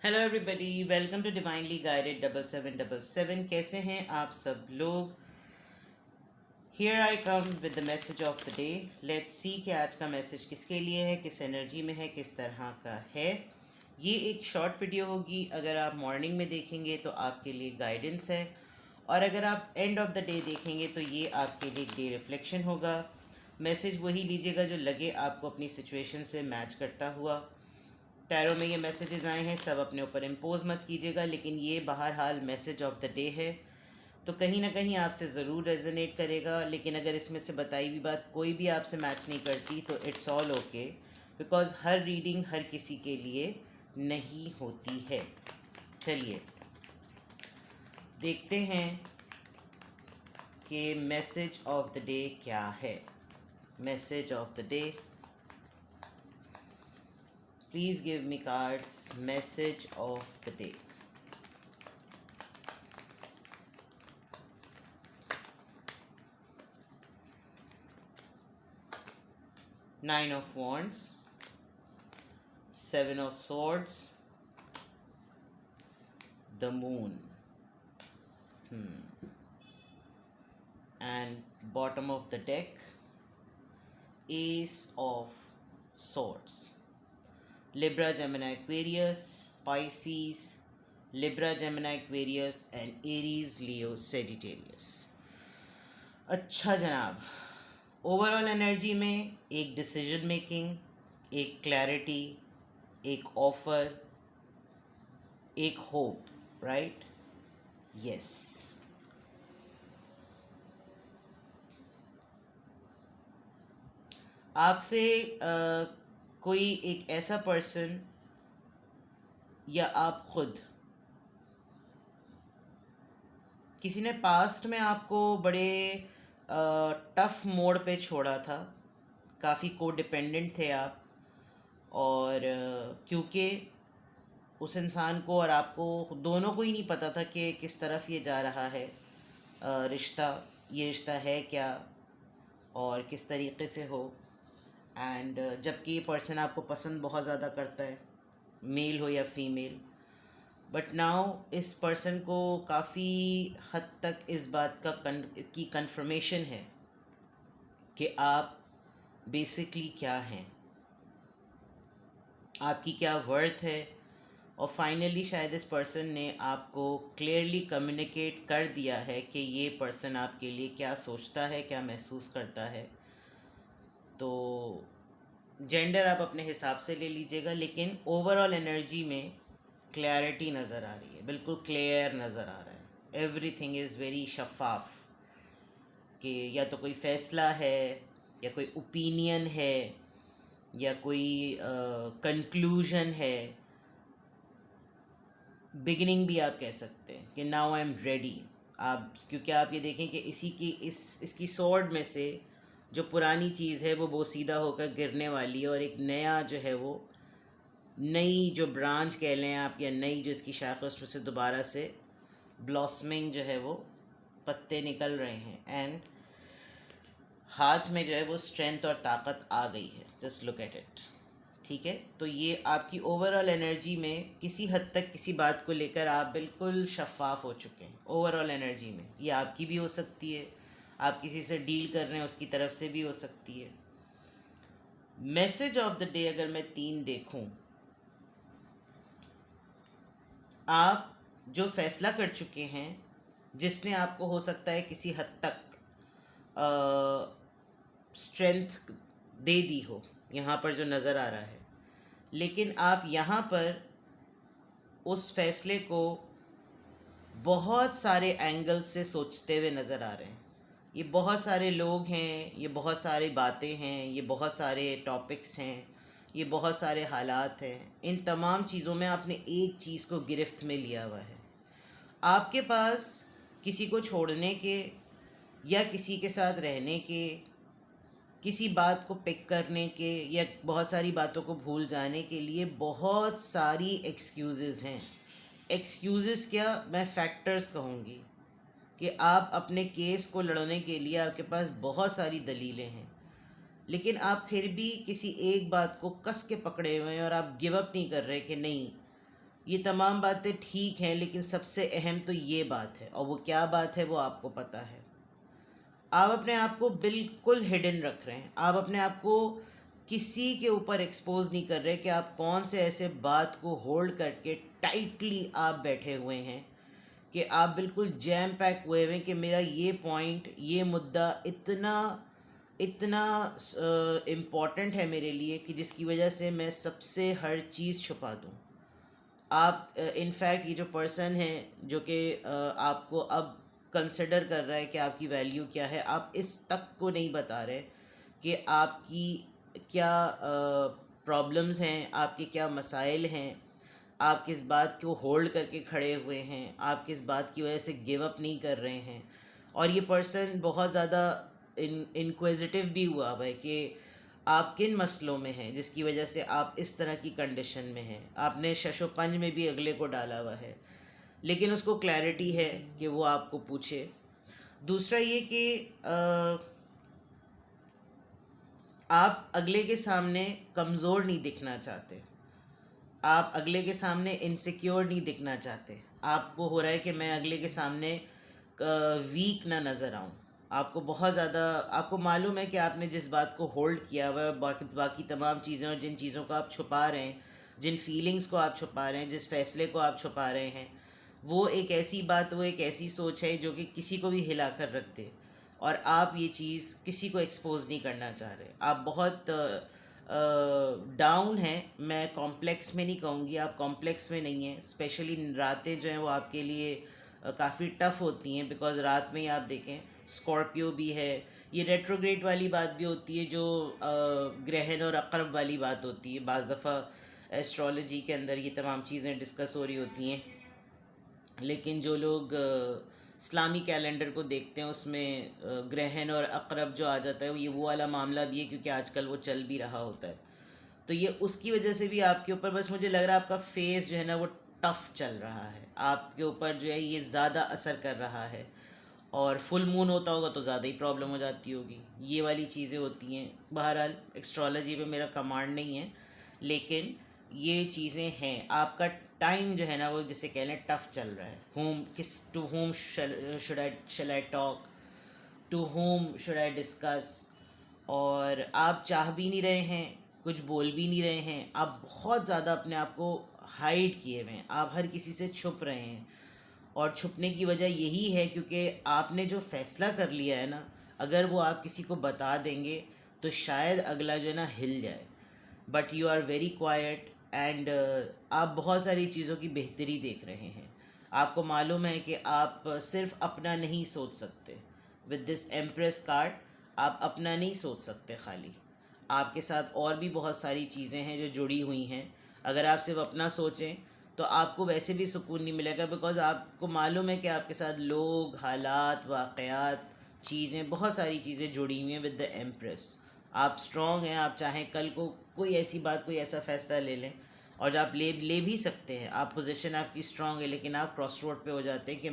Hello everybody, welcome to divinely guided 7777। कैसे हैं आप सब लोग। Here I come with the message of the day. Let's see कि आज का मैसेज किसके लिए है, किस एनर्जी में है, किस तरह का है। ये एक शॉर्ट वीडियो होगी। अगर आप मॉर्निंग में देखेंगे तो आपके लिए गाइडेंस है, और अगर आप एंड ऑफ द डे देखेंगे तो ये आपके लिए डे रिफ्लेक्शन होगा। मैसेज वही लीजिएगा जो लगे आपको अपनी सिचुएशन से मैच करता हुआ। टैरो में ये मैसेजेस आए हैं, सब अपने ऊपर इम्पोज मत कीजिएगा, लेकिन ये बहरहाल मैसेज ऑफ द डे है तो कहीं ना कहीं आपसे ज़रूर रेजोनेट करेगा। लेकिन अगर इसमें से बताई हुई बात कोई भी आपसे मैच नहीं करती तो इट्स ऑल ओके, बिकॉज हर रीडिंग हर किसी के लिए नहीं होती है। चलिए देखते हैं कि मैसेज ऑफ द डे क्या है। Message of the day, please give me cards. Message of the day. Nine of Wands, Seven of Swords, the Moon, and bottom of the deck, Ace of Swords. Libra, Gemini, Aquarius, Pisces, Libra, Gemini, Aquarius and Aries, Leo, Sagittarius। अच्छा जनाब, overall energy में एक decision making, एक clarity, एक offer, एक hope, right? Yes. आपसे कोई एक ऐसा पर्सन या आप खुद, किसी ने पास्ट में आपको बड़े टफ मोड पे छोड़ा था। काफ़ी को डिपेंडेंट थे आप, और क्योंकि उस इंसान को और आपको दोनों को ही नहीं पता था कि किस तरफ ये जा रहा है रिश्ता, ये रिश्ता है क्या और किस तरीके से हो। एंड जबकि ये पर्सन आपको पसंद बहुत ज़्यादा करता है, मेल हो या फीमेल, बट नाउ इस पर्सन को काफ़ी हद तक इस बात की कंफर्मेशन है कि आप बेसिकली क्या हैं, आपकी क्या वर्थ है। और फाइनली शायद इस पर्सन ने आपको क्लियरली कम्युनिकेट कर दिया है कि ये पर्सन आपके लिए क्या सोचता है, क्या महसूस करता है। तो जेंडर आप अपने हिसाब से ले लीजिएगा, लेकिन ओवरऑल एनर्जी में क्लैरिटी नज़र आ रही है, बिल्कुल क्लियर नज़र आ रहा है। एवरीथिंग इज़ वेरी शफाफ कि या तो कोई फ़ैसला है, या कोई ओपिनियन है, या कोई कंक्लूजन है, बिगिनिंग भी आप कह सकते हैं कि नाउ आई एम रेडी। आप क्योंकि आप ये देखें कि इसकी स्वॉर्ड में से जो पुरानी चीज़ है वो बोसीदा होकर गिरने वाली है, और एक नया जो है वो नई जो ब्रांच कह लें आप, या नई जो इसकी शाखा है, उसमें से दोबारा से ब्लॉसमिंग जो है वो पत्ते निकल रहे हैं। एंड हाथ में जो है वो स्ट्रेंथ और ताकत आ गई है। Just look at it. ठीक है, तो ये आपकी ओवरऑल एनर्जी में किसी हद तक किसी बात को लेकर आप बिल्कुल शफाफ हो चुके हैं। ओवरऑल एनर्जी में ये आपकी भी हो सकती है, आप किसी से डील कर रहे हैं उसकी तरफ से भी हो सकती है। मैसेज ऑफ द डे अगर मैं 3 देखूं, आप जो फैसला कर चुके हैं, जिसने आपको हो सकता है किसी हद तक स्ट्रेंथ दे दी हो, यहाँ पर जो नज़र आ रहा है, लेकिन आप यहाँ पर उस फैसले को बहुत सारे एंगल से सोचते हुए नज़र आ रहे हैं। ये बहुत सारे लोग हैं, ये बहुत सारी बातें हैं, ये बहुत सारे टॉपिक्स हैं, ये बहुत सारे हालात हैं। इन तमाम चीज़ों में आपने एक चीज़ को गिरफ्त में लिया हुआ है। आपके पास किसी को छोड़ने के, या किसी के साथ रहने के, किसी बात को पिक करने के, या बहुत सारी बातों को भूल जाने के लिए बहुत सारी एक्सक्यूज़ेस हैं। एक्सक्यूज़ेस क्या, मैं फैक्टर्स कहूँगी कि आप अपने केस को लड़ने के लिए आपके पास बहुत सारी दलीलें हैं, लेकिन आप फिर भी किसी एक बात को कस के पकड़े हुए हैं और आप गिव अप नहीं कर रहे कि नहीं, ये तमाम बातें ठीक हैं, लेकिन सबसे अहम तो ये बात है, और वो क्या बात है वो आपको पता है। आप अपने आप को बिल्कुल हिडन रख रहे हैं, आप अपने आप को किसी के ऊपर एक्सपोज नहीं कर रहे कि आप कौन से ऐसे बात को होल्ड करके टाइटली आप बैठे हुए हैं कि आप बिल्कुल जैम पैक हुए हुए हैं कि मेरा ये पॉइंट, ये मुद्दा इतना इतना इम्पॉर्टेंट है मेरे लिए कि जिसकी वजह से मैं सबसे हर चीज़ छुपा दूँ। आप इनफैक्ट ये जो पर्सन है जो कि आपको अब कंसिडर कर रहा है कि आपकी वैल्यू क्या है, आप इस तक को नहीं बता रहे कि आपकी क्या प्रॉब्लम्स हैं, आपके क्या मसाइल हैं, आप किस बात को होल्ड करके खड़े हुए हैं, आप किस बात की वजह से गिव अप नहीं कर रहे हैं। और ये पर्सन बहुत ज़्यादा इनक्विजिटिव भी हुआ हुआ है कि आप किन मसलों में हैं जिसकी वजह से आप इस तरह की कंडीशन में हैं। आपने शशोपंज में भी अगले को डाला हुआ है, लेकिन उसको क्लैरिटी है कि वो आपको पूछे। दूसरा ये कि आप अगले के सामने कमज़ोर नहीं दिखना चाहते, आप अगले के सामने इनसिक्योर नहीं दिखना चाहते। आपको हो रहा है कि मैं अगले के सामने वीक ना नज़र आऊँ। आपको बहुत ज़्यादा, आपको मालूम है कि आपने जिस बात को होल्ड किया हुआ है, बाकी बाकी तमाम चीज़ें, और जिन चीज़ों को आप छुपा रहे हैं, जिन फीलिंग्स को आप छुपा रहे हैं, जिस फैसले को आप छुपा रहे हैं, वो एक ऐसी बात, वो एक ऐसी सोच है जो कि किसी को भी हिला कर रख दे, और आप ये चीज़ किसी को एक्सपोज नहीं करना चाह रहे। आप बहुत डाउन हैं। मैं कॉम्प्लेक्स में नहीं कहूँगी, आप कॉम्प्लेक्स में नहीं हैं। स्पेशली रातें जो हैं वो आपके लिए काफ़ी टफ़ होती हैं, बिकॉज़ रात में ही आप देखें स्कॉर्पियो भी है। ये रेट्रोग्रेड वाली बात भी होती है, जो ग्रहण और अक़रब वाली बात होती है। बाज़ दफ़ा एस्ट्रोलॉजी के अंदर ये तमाम चीज़ें डिस्कस हो रही होती हैं, लेकिन जो लोग इस्लामी कैलेंडर को देखते हैं उसमें ग्रहण और अक़रब जो आ जाता है, ये वो वाला मामला भी है, क्योंकि आजकल वो चल भी रहा होता है। तो ये उसकी वजह से भी आपके ऊपर, बस मुझे लग रहा है आपका फेस जो है ना वो टफ़ चल रहा है, आपके ऊपर जो है ये ज़्यादा असर कर रहा है। और फुल मून होता होगा तो ज़्यादा ही प्रॉब्लम हो जाती होगी। ये वाली चीज़ें होती हैं। बहरहाल एस्ट्रोलॉजी पे मेरा कमांड नहीं है, लेकिन ये चीज़ें हैं। आपका टाइम जो है ना वो जिसे कह लें टफ़ चल रहा है। To whom should I talk, to whom should I discuss. और आप चाह भी नहीं रहे हैं, कुछ बोल भी नहीं रहे हैं, आप बहुत ज़्यादा अपने आप को हाइड किए हुए हैं, आप हर किसी से छुप रहे हैं। और छुपने की वजह यही है क्योंकि आपने जो फ़ैसला कर लिया है ना, अगर वो आप किसी को बता देंगे तो शायद अगला जो है ना हिल जाए। But you are very quiet, and आप बहुत सारी चीज़ों की बेहतरी देख रहे हैं। आपको मालूम है कि आप सिर्फ अपना नहीं सोच सकते। विद दिस एम्प्रेस कार्ड आप अपना नहीं सोच सकते खाली, आपके साथ और भी बहुत सारी चीज़ें हैं जो जुड़ी हुई हैं। अगर आप सिर्फ अपना सोचें तो आपको वैसे भी सुकून नहीं मिलेगा, बिकॉज़ आपको मालूम है कि आपके साथ लोग, हालात, वाक़यात, चीज़ें, बहुत सारी चीज़ें जुड़ी हुई हैं विद द एम्प्रेस। आप स्ट्रॉन्ग हैं, आप चाहें कल को कोई ऐसी बात, कोई ऐसा फ़ैसला ले लें, और आप ले भी सकते हैं। आप पोजीशन आपकी स्ट्रॉन्ग है, लेकिन आप क्रॉस रोड पे हो जाते हैं कि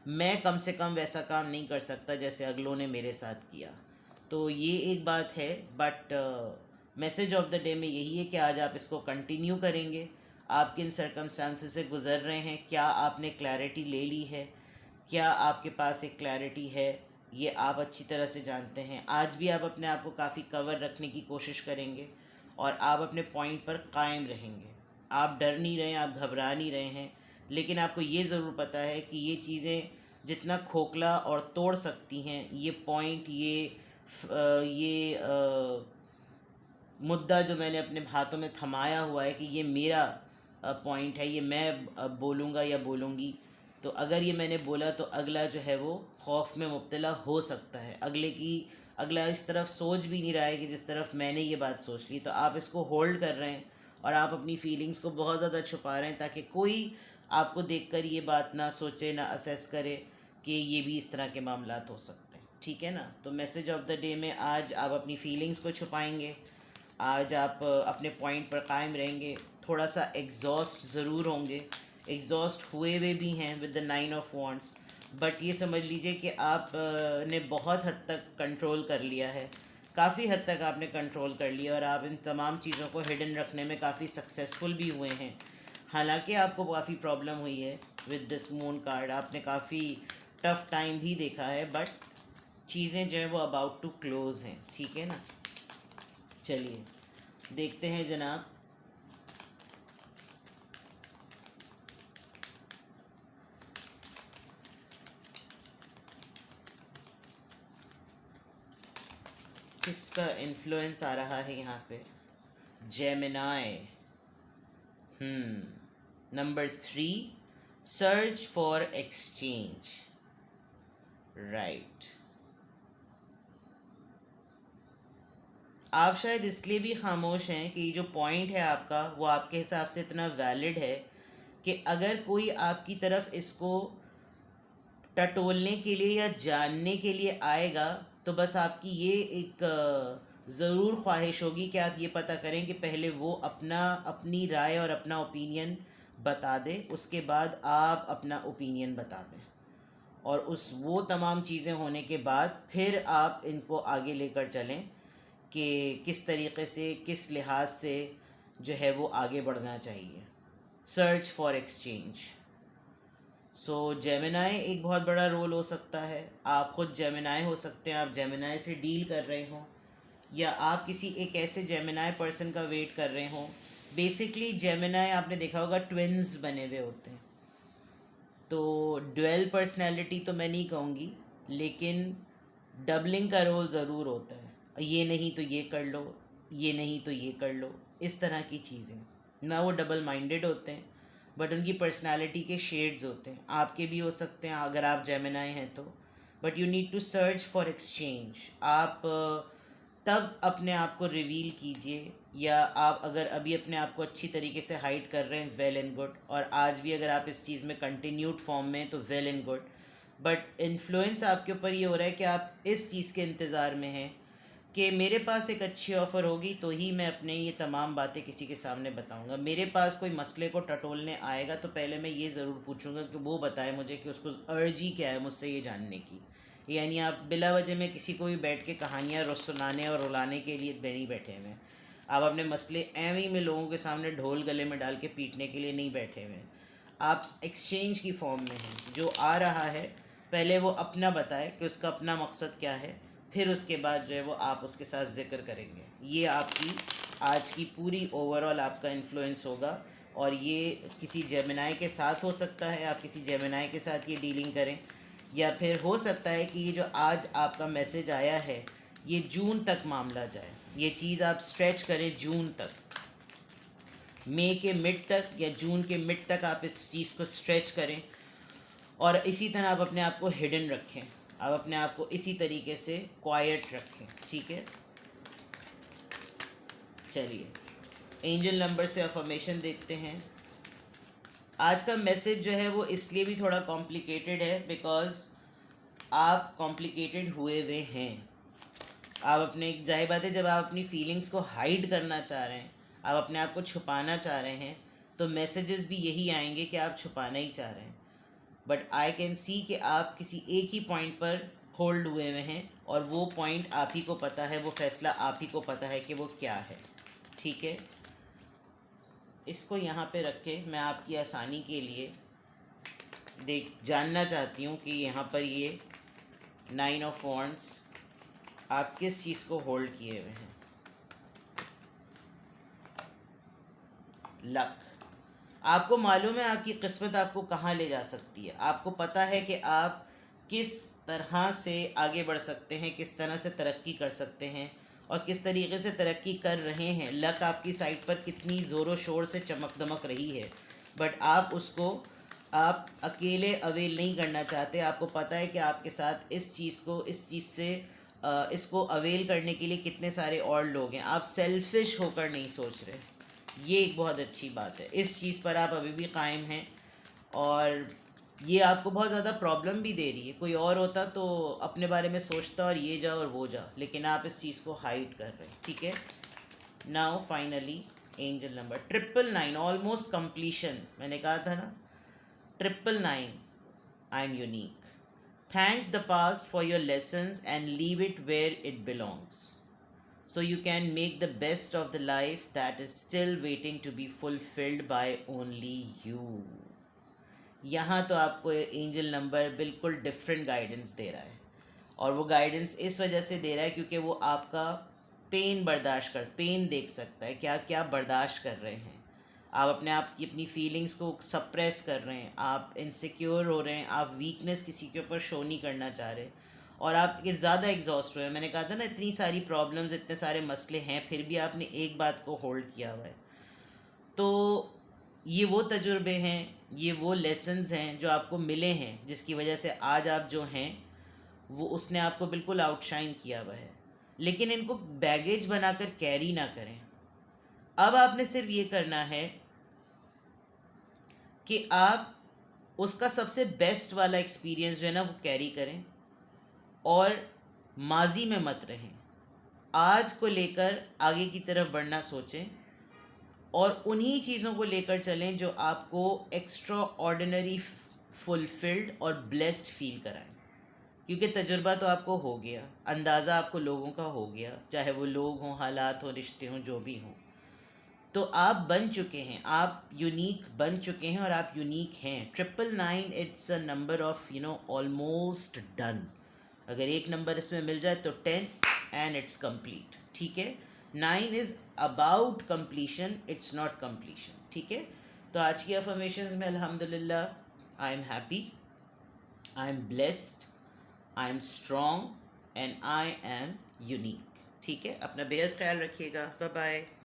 मैं कम से कम वैसा काम नहीं कर सकता जैसे अगलों ने मेरे साथ किया। तो ये एक बात है। But message of the day में यही है कि आज आप इसको कंटिन्यू करेंगे। आप किन सर्कमस्टांसेस से गुज़र रहे हैं, क्या आपने क्लैरिटी ले ली है, क्या आपके पास एक क्लैरिटी है, ये आप अच्छी तरह से जानते हैं। आज भी आप अपने आप को काफ़ी कवर रखने की कोशिश करेंगे, और आप अपने पॉइंट पर कायम रहेंगे। आप डर नहीं रहे हैं, आप घबरा नहीं रहे हैं, लेकिन आपको ये ज़रूर पता है कि ये चीज़ें जितना खोखला और तोड़ सकती हैं, ये पॉइंट, ये मुद्दा जो मैंने अपने हाथों में थमाया हुआ है कि ये मेरा पॉइंट है, ये मैं बोलूँगा या बोलूँगी, तो अगर ये मैंने बोला तो अगला जो है वो खौफ में मुब्तला हो सकता है। अगला इस तरफ सोच भी नहीं रहा है कि जिस तरफ मैंने ये बात सोच ली। तो आप इसको होल्ड कर रहे हैं, और आप अपनी फीलिंग्स को बहुत ज़्यादा छुपा रहे हैं, ताकि कोई आपको देखकर ये बात ना सोचे, ना असेस करे कि ये भी इस तरह के मामलात हो सकते हैं। ठीक है ना? तो मैसेज ऑफ द डे में आज आप अपनी फीलिंग्स को छुपाएंगे, आज आप अपने पॉइंट पर कायम रहेंगे। थोड़ा सा एग्जॉस्ट ज़रूर होंगे, एग्जॉस्ट हुए हुए भी हैं with the 9 of wands, but ये समझ लीजिए कि आप ने बहुत हद तक कंट्रोल कर लिया है, काफ़ी हद तक आपने कंट्रोल कर लिया, और आप इन तमाम चीज़ों को हिडन रखने में काफ़ी सक्सेसफुल भी हुए हैं। हालांकि आपको काफ़ी प्रॉब्लम हुई है विद दिस मून कार्ड, आपने काफ़ी टफ टाइम भी देखा है, बट चीज़ें जो है वो अबाउट टू क्लोज हैं, ठीक है ना। चलिए देखते हैं जनाब। किसका इन्फ्लुएंस आ रहा है यहाँ पे? Gemini. Number 3, search for exchange, right. आप शायद इसलिए भी खामोश हैं कि जो पॉइंट है आपका वो आपके हिसाब से इतना वैलिड है कि अगर कोई आपकी तरफ इसको टटोलने के लिए या जानने के लिए आएगा तो बस आपकी ये एक ज़रूर ख्वाहिश होगी कि आप ये पता करें कि पहले वो अपनी राय और अपना ओपिनियन बता दे, उसके बाद आप अपना ओपिनियन बता दें, और वो तमाम चीज़ें होने के बाद फिर आप इनको आगे लेकर चलें कि किस तरीक़े से, किस लिहाज से जो है वो आगे बढ़ना चाहिए। Search for exchange. So Gemini एक बहुत बड़ा रोल हो सकता है। आप ख़ुद जेमिनाई हो सकते हैं, आप जेमिनाई से डील कर रहे हों, या आप किसी एक ऐसे जेमिनाई पर्सन का वेट कर रहे हों। बेसिकली जेमिनाई आपने देखा होगा ट्विन्स बने हुए होते हैं, तो ड्वेल पर्सनैलिटी तो मैं नहीं कहूँगी, लेकिन डबलिंग का रोल ज़रूर होता है। ये नहीं तो ये कर लो, ये नहीं तो ये कर लो, इस तरह की चीज़ें ना। वो डबल माइंडेड होते हैं, बट उनकी पर्सनालिटी के शेड्स होते हैं। आपके भी हो सकते हैं अगर आप जेमिनाई हैं तो। But you need to search for exchange. आप तब अपने आप को रिवील कीजिए, या आप अगर अभी अपने आप को अच्छी तरीके से हाइड कर रहे हैं, वेल एंड गुड, और आज भी अगर आप इस चीज़ में कंटिन्यूड फॉर्म में तो well and good. But influence आपके ऊपर ये हो रहा है कि आप इस चीज़ के इंतज़ार में हैं कि मेरे पास एक अच्छी ऑफ़र होगी तो ही मैं अपने ये तमाम बातें किसी के सामने बताऊंगा। मेरे पास कोई मसले को टटोलने आएगा तो पहले मैं ये ज़रूर पूछूंगा कि वो बताए मुझे कि उसको अर्जी क्या है मुझसे ये जानने की। यानी आप बिला वजह में किसी को भी बैठ के कहानियाँ सुनाने और रुलाने के लिए नहीं बैठे हुए हैं। आप अपने मसले एवं में लोगों के सामने ढोल गले में डाल के पीटने के लिए नहीं बैठे हुए हैं। आप एक्सचेंज की फॉर्म में हैं। जो आ रहा है पहले वो अपना बताए कि उसका अपना मकसद क्या है, फिर उसके बाद जो है वो आप उसके साथ ज़िक्र करेंगे। ये आपकी आज की पूरी ओवरऑल आपका इन्फ्लुएंस होगा, और ये किसी जेमिनाई के साथ हो सकता है, आप किसी जेमिनाई के साथ ये डीलिंग करें, या फिर हो सकता है कि ये जो आज आपका मैसेज आया है ये जून तक मामला जाए। ये चीज़ आप स्ट्रेच करें जून तक, मई के मिड तक या जून के मिड तक आप इस चीज़ को स्ट्रेच करें, और इसी तरह आप अपने आप को हिडन रखें, आप अपने आप को इसी तरीके से क्वाइट रखें, ठीक है। चलिए एंजल नंबर से अफर्मेशन देखते हैं। आज का मैसेज जो है वो इसलिए भी थोड़ा कॉम्प्लिकेटेड है बिकॉज़ आप कॉम्प्लिकेटेड हुए हुए हैं। आप अपने, जाहिर बात है, जब आप अपनी फीलिंग्स को हाइड करना चाह रहे हैं, आप अपने आप को छुपाना चाह रहे हैं, तो मैसेजेस भी यही आएंगे कि आप छुपाना ही चाह रहे हैं। बट आई कैन सी कि आप किसी एक ही पॉइंट पर होल्ड हुए हुए हैं, और वो पॉइंट आप ही को पता है, वो फ़ैसला आप ही को पता है कि वो क्या है, ठीक है। इसको यहाँ पे रख के मैं आपकी आसानी के लिए जानना चाहती हूँ कि यहाँ पर ये 9 ऑफ वॉन्ड्स आप किस चीज़ को होल्ड किए हुए हैं। लक। आपको मालूम है आपकी किस्मत आपको कहाँ ले जा सकती है। आपको पता है कि आप किस तरह से आगे बढ़ सकते हैं, किस तरह से तरक्की कर सकते हैं, और किस तरीके से तरक्की कर रहे हैं। लक आपकी साइड पर कितनी ज़ोरों शोर से चमक दमक रही है, बट आप उसको आप अकेले अवेल नहीं करना चाहते। आपको पता है कि आपके साथ इस चीज़ से इसको अवेल करने के लिए कितने सारे और लोग हैं। आप सेल्फिश होकर नहीं सोच रहे, ये एक बहुत अच्छी बात है। इस चीज़ पर आप अभी भी कायम हैं, और ये आपको बहुत ज़्यादा प्रॉब्लम भी दे रही है। कोई और होता तो अपने बारे में सोचता और ये जा और वो जा, लेकिन आप इस चीज़ को हाइड कर रहे हैं, ठीक है। Now finally angel number 999, almost completion. मैंने कहा था ना 999, आई am unique. Thank the past for your lessons and leave it where it belongs. so you can make the best of the life that is still waiting to be fulfilled by only you. यहाँ तो आपको angel number बिल्कुल different guidance दे रहा है, और वो guidance इस वजह से दे रहा है क्योंकि वो आपका पेन देख सकता है, क्या क्या बर्दाश्त कर रहे हैं आप, अपने आप की अपनी फीलिंग्स को सप्रेस कर रहे हैं, आप इनसिक्योर हो रहे हैं, आप वीकनेस किसी के ऊपर शो नहीं करना चाह रहे, और आप ये ज़्यादा एग्जॉस्ट हुए हैं। मैंने कहा था ना, इतनी सारी प्रॉब्लम्स, इतने सारे मसले हैं, फिर भी आपने एक बात को होल्ड किया हुआ है। तो ये वो तजुर्बे हैं, ये वो लेसन्स हैं जो आपको मिले हैं, जिसकी वजह से आज आप जो हैं वो उसने आपको बिल्कुल आउटशाइन किया हुआ है। लेकिन इनको बैगेज बनाकर कैरी ना करें। अब आपने सिर्फ ये करना है कि आप उसका सबसे बेस्ट वाला एक्सपीरियंस जो है ना वो कैरी करें, और माजी में मत रहें। आज को लेकर आगे की तरफ बढ़ना सोचें, और उन्हीं चीज़ों को लेकर चलें जो आपको एक्स्ट्रा ऑर्डिनरी, फुलफिल्ड और ब्लेस्ड फील कराएं। क्योंकि तजुर्बा तो आपको हो गया, अंदाज़ा आपको लोगों का हो गया, चाहे वो लोग हों, हालात हों, रिश्ते हों, जो भी हों। तो आप बन चुके हैं, आप यूनिक बन चुके हैं, और आप यूनिक हैं। 999 it's a number of almost done. अगर एक नंबर इसमें मिल जाए तो 10 एंड इट्स कंप्लीट। ठीक है, 9 is about completion, it's not completion. ठीक है, तो आज की अफर्मेशंस में अल्हम्दुलिल्लाह, I am happy, I am blessed, I am strong, and I am unique. ठीक है, अपना बेहद ख्याल रखिएगा। Bye bye.